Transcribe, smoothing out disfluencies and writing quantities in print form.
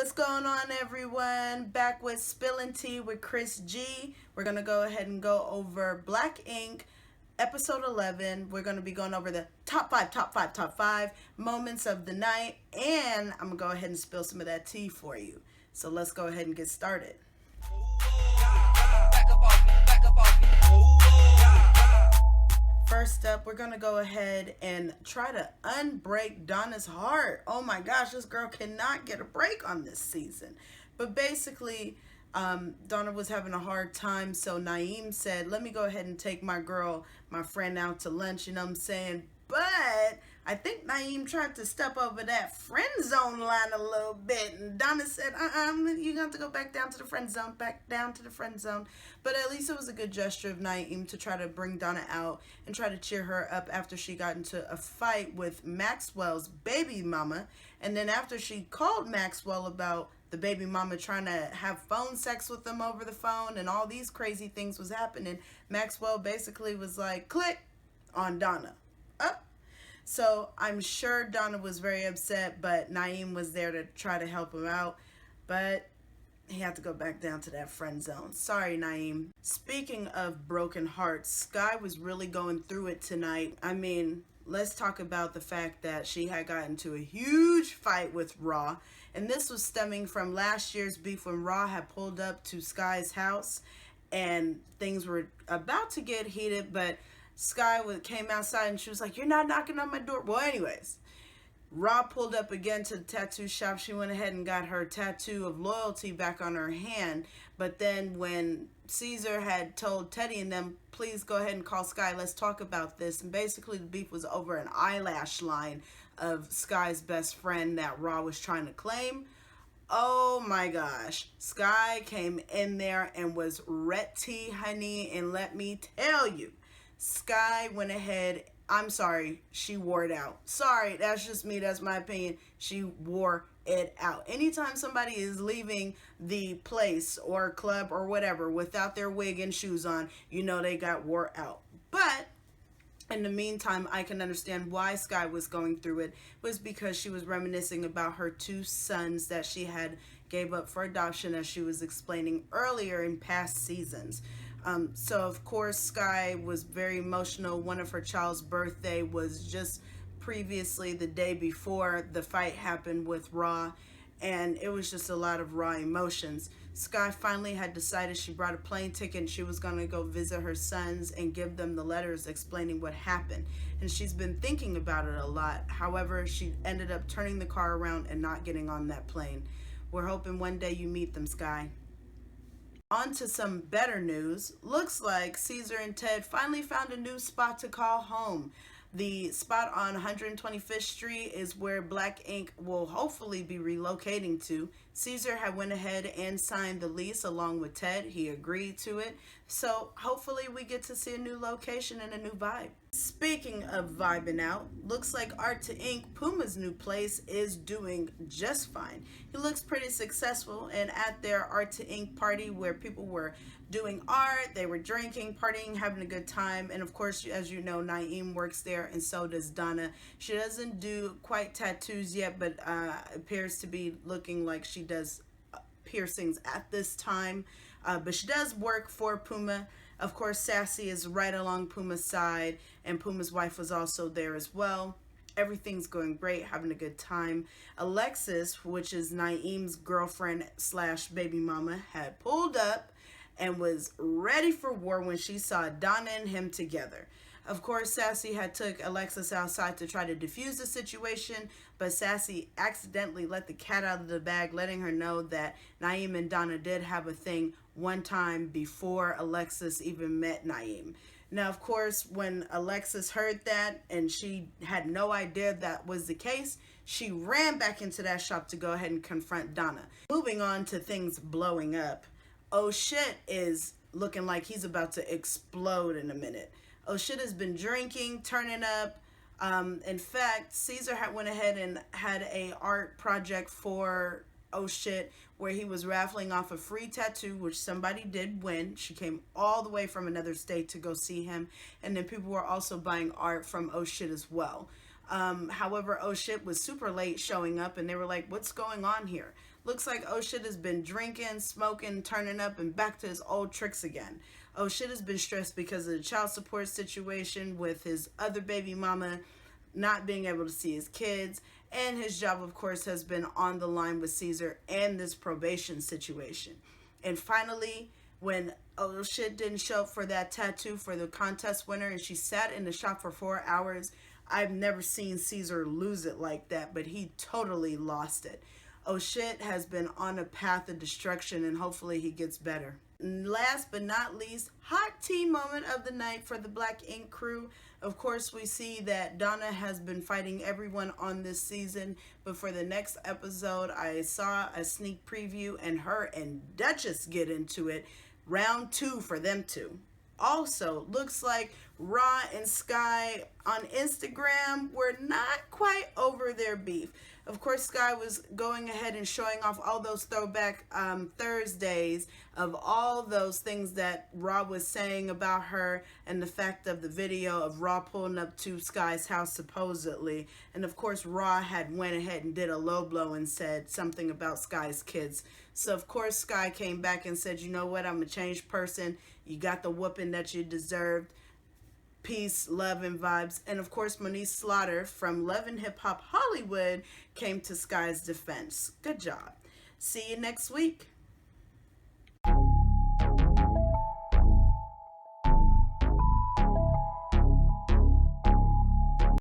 What's going on, everyone? Back with Spilling Tea with Chris G. We're going to go ahead and go over Black Ink, episode 11. We're going to be going over the top five moments of the night. And I'm going to go ahead and spill some of that tea for you. So let's go ahead and get started. First up, we're going to go ahead and try to unbreak Donna's heart. Oh my gosh, this girl cannot get a break on this season. But basically, Donna was having a hard time, so Naeem said, let me go ahead and take my friend out to lunch, you know what I'm saying? But I think Naeem tried to step over that friend zone line a little bit. And Donna said, you have to go back down to the friend zone, But at least it was a good gesture of Naeem to try to bring Donna out and try to cheer her up after she got into a fight with Maxwell's baby mama. And then after she called Maxwell about the baby mama trying to have phone sex with them over the phone and all these crazy things was happening, Maxwell basically was like, click on Donna. Up. So I'm sure Donna was very upset, but Naeem was there to try to help him out. But he had to go back down to that friend zone. Sorry, Naeem. Speaking of broken hearts, Sky was really going through it tonight. I mean, let's talk about the fact that she had gotten into a huge fight with Raw. And this was stemming from last year's beef when Raw had pulled up to Sky's house and things were about to get heated, but Sky came outside and she was like, you're not knocking on my door. Well, anyways, Raw pulled up again to the tattoo shop. She went ahead and got her tattoo of loyalty back on her hand. But then when Caesar had told Teddy and them, please go ahead and call Sky, let's talk about this. And basically the beef was over an eyelash line of Sky's best friend that Raw was trying to claim. Oh my gosh. Sky came in there and was retty, honey. And let me tell you, Sky went ahead, I'm sorry, she wore it out. Sorry, that's just me, that's my opinion. She wore it out. Anytime somebody is leaving the place or club or whatever without their wig and shoes on, you know they got wore out. But in the meantime, I can understand why Sky was going through it. It was because she was reminiscing about her two sons that she had gave up for adoption, as she was explaining earlier in past seasons. So of course Sky was very emotional. One of her child's birthday was just previously the day before the fight happened with Raw, and it was just a lot of raw emotions. Sky finally had decided she brought a plane ticket and she was going to go visit her sons and give them the letters explaining what happened. And she's been thinking about it a lot. However, she ended up turning the car around and not getting on that plane. We're hoping one day you meet them, Sky. On to some better news. Looks like Caesar and Ted finally found a new spot to call home. The spot on 125th Street is where Black Ink will hopefully be relocating to. Caesar had went ahead and signed the lease along with Ted. He agreed to it. So hopefully we get to see a new location and a new vibe. Speaking of vibing out, looks like Art to Ink, Puma's new place, is doing just fine. He looks pretty successful, and at their Art to Ink party where people were doing art, they were drinking, partying, having a good time. And of course, as you know, Naeem works there and so does Donna. She doesn't do quite tattoos yet, but appears to be looking like she does piercings at this time. But she does work for Puma. Of course, Sassy is right along Puma's side, and Puma's wife was also there as well. Everything's going great, having a good time. Alexis, which is Naeem's girlfriend slash baby mama, had pulled up and was ready for war when she saw Donna and him together. Of course, Sassy had took Alexis outside to try to defuse the situation, but Sassy accidentally let the cat out of the bag, letting her know that Naeem and Donna did have a thing one time before Alexis even met Naeem. Now, of course, when Alexis heard that and she had no idea that was the case, she ran back into that shop to go ahead and confront Donna. Moving on to things blowing up. Oh shit is looking like he's about to explode in a minute. Oh shit has been drinking, turning up. In fact, Caesar had went ahead and had a art project for Oh shit where he was raffling off a free tattoo, which somebody did win. She came all the way from another state to go see him. And then people were also buying art from Oh shit as well. However, oh shit was super late showing up, and they were like, what's going on here? Looks like oh shit has been drinking, smoking, turning up, and back to his old tricks again. Oh shit has been stressed because of the child support situation with his other baby mama not being able to see his kids, and his job, of course, has been on the line with Caesar and this probation situation. And finally, when oh shit didn't show up for that tattoo for the contest winner, and she sat in the shop for 4 hours, I've never seen Caesar lose it like that, but he totally lost it. Oh shit has been on a path of destruction, and hopefully he gets better. Last but not least, hot tea moment of the night for the Black Ink crew. Of course, we see that Donna has been fighting everyone on this season, but for the next episode, I saw a sneak preview, and her and Duchess get into it. Round 2 for them two. Also, looks like Raw and Sky on Instagram were not quite over their beef. Of course, Sky was going ahead and showing off all those throwback Thursdays of all those things that Raw was saying about her, and the fact of the video of Raw pulling up to Sky's house supposedly. And of course, Raw had went ahead and did a low blow and said something about Sky's kids. So of course, Sky came back and said, you know what, I'm a changed person. You got the whooping that you deserved. Peace, love, and vibes. And of course, Monique Slaughter from Love and Hip Hop Hollywood came to Sky's defense. Good job. See you next week.